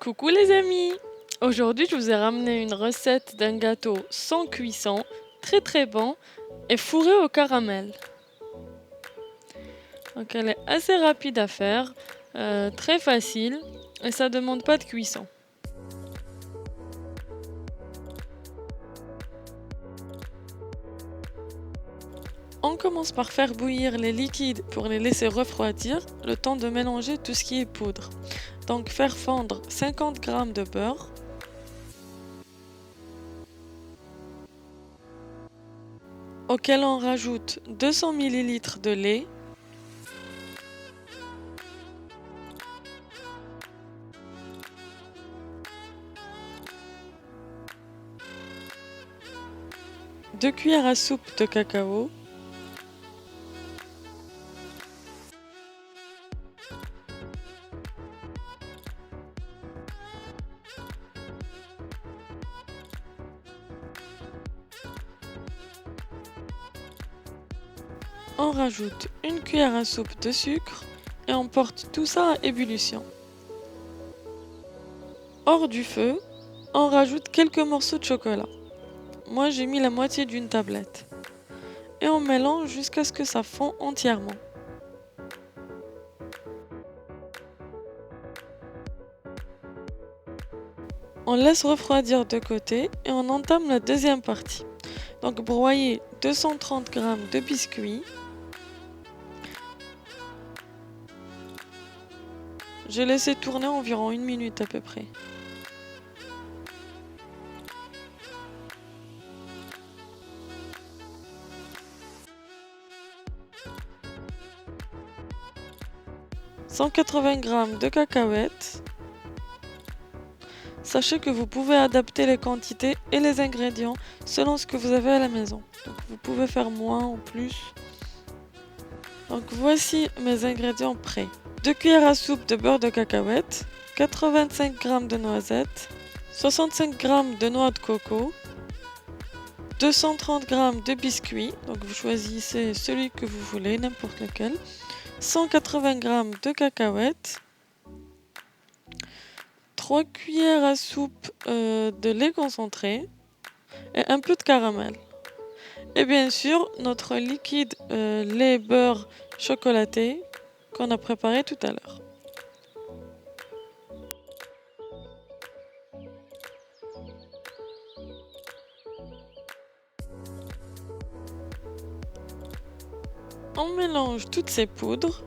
Coucou les amis! Aujourd'hui, je vous ai ramené une recette d'un gâteau sans cuisson, très bon et fourré au caramel. Donc elle est assez rapide à faire, très facile et ça demande pas de cuisson. On commence par faire bouillir les liquides pour les laisser refroidir, le temps de mélanger tout ce qui est poudre. Donc faire fondre 50 g de beurre, auquel on rajoute 200 ml de lait, deux cuillères à soupe de cacao, on rajoute une cuillère à soupe de sucre et on porte tout ça à ébullition. Hors du feu, on rajoute quelques morceaux de chocolat. Moi j'ai mis la moitié d'une tablette. Et on mélange jusqu'à ce que ça fond entièrement. On laisse refroidir de côté et on entame la deuxième partie. Donc broyer 230 g de biscuits. J'ai laissé tourner environ 1 minute à peu près. « 180 g de cacahuètes. Sachez que vous pouvez adapter les quantités et les ingrédients selon ce que vous avez à la maison. Donc vous pouvez faire moins ou plus. Donc voici mes ingrédients prêts. 2 cuillères à soupe de beurre de cacahuète, 85 g de noisettes, 65 g de noix de coco, 230 g de biscuits, donc vous choisissez celui que vous voulez, n'importe lequel, 180 g de cacahuètes, 3 cuillères à soupe de lait concentré et un peu de caramel. Et bien sûr, notre liquide lait beurre chocolaté qu'on a préparé tout à l'heure. On mélange toutes ces poudres.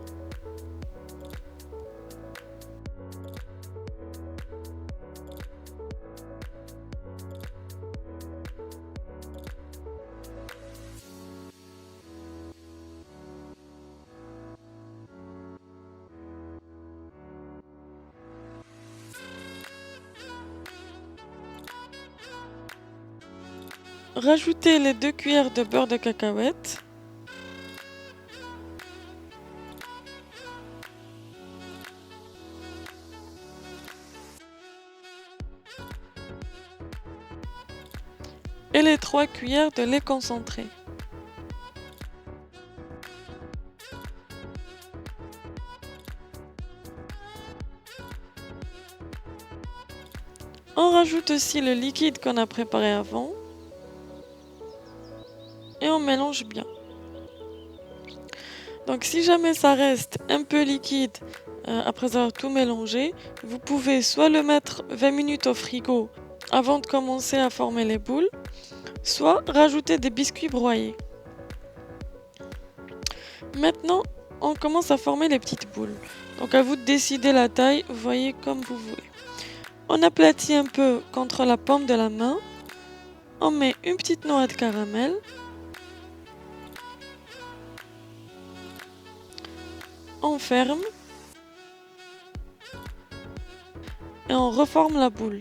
Rajoutez les 2 cuillères de beurre de cacahuète. Et les 3 cuillères de lait concentré. On rajoute aussi le liquide qu'on a préparé avant. Et on mélange bien. Donc si jamais ça reste un peu liquide après avoir tout mélangé, vous pouvez soit le mettre 20 minutes au frigo avant de commencer à former les boules, soit rajouter des biscuits broyés. Maintenant, on commence à former les petites boules. Donc à vous de décider la taille, vous voyez comme vous voulez. On aplatit un peu contre la paume de la main. On met une petite noix de caramel. On ferme. Et on reforme la boule.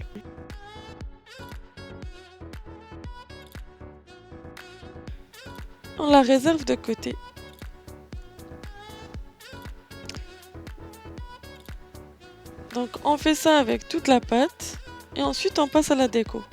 On la réserve de côté. Donc on fait ça avec toute la pâte et ensuite on passe à la déco.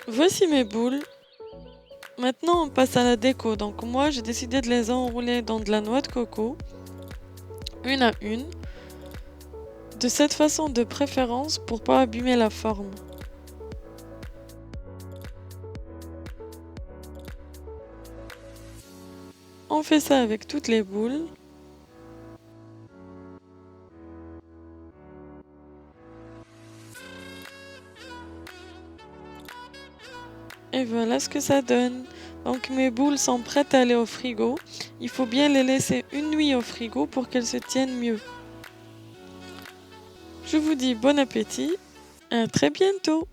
Voici mes boules. Maintenant, on passe à la déco. Donc moi, j'ai décidé de les enrouler dans de la noix de coco, une à une, de cette façon de préférence pour pas abîmer la forme. On fait ça avec toutes les boules. Et voilà ce que ça donne. Donc mes boules sont prêtes à aller au frigo. Il faut bien les laisser une nuit au frigo pour qu'elles se tiennent mieux. Je vous dis bon appétit et à très bientôt.